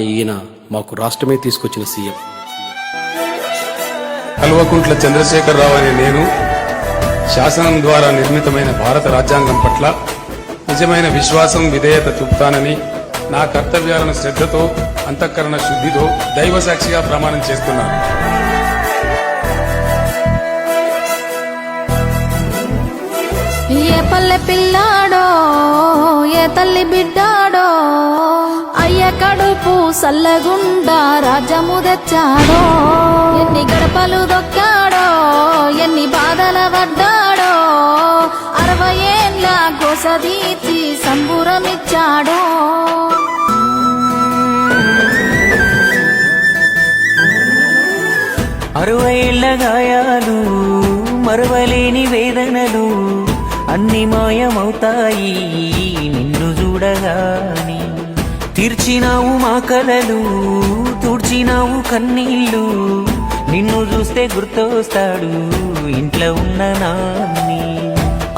ఈయన మాకు రాష్ట్రమే తీసుకొచ్చిన సీఎం. కల్వకుంట్ల చంద్రశేఖరరావు అనే నేను శాసనం ద్వారా నిర్మితమైన భారత రాజ్యాంగం పట్ల నిజమైన విశ్వాసం, విధేయత చూపుతానని నా కర్తవ్యాలను శ్రద్ధతో, అంతఃకరణ శుద్ధితో దైవ సాక్షిగా ప్రమాణం చేస్తున్నాను. ఏ పల్లె పిల్లాడో, ఏ తల్లి బిడ్డాడో, అయ్య కడుపు సల్లగుండా రాజ్యము తెచ్చాడో. ఎన్ని గడపలు దొక్కాడో, ఎన్ని బాధల పడ్డాడో, 60 ఏళ్ళ గోసదీర్చి సంబురమిచ్చాడో. 60 ఏళ్ల గాయాలు, మరవలేని వేదనలు అన్ని మాయమవుతాయి నిన్ను చూడగాని. తీర్చినావు మా కలలు, తుడిచినావు కన్నీళ్ళు, నిన్ను చూస్తే గుర్తొస్తాడు ఇంట్లో ఉన్న నాన్ని.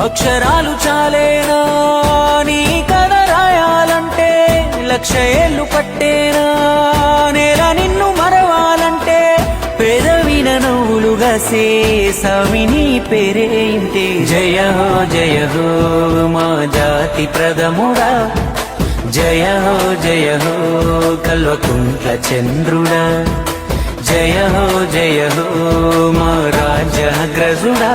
అక్షరాలు చాలేనా నీ కథ రాయాలంటే, 1,00,000 ఏళ్ళు పట్టేనా నేల నిన్ను మరవాలంటే. పేదవిన నవ్వులుగా సేసామి నీ పేరే ఇంతే. జయ హో మా జాతి ప్రథముడా, జయ హో కల్వకుంట్ల చంద్రుడా, జయ హో మా రాజ్యాగ్రజుడా.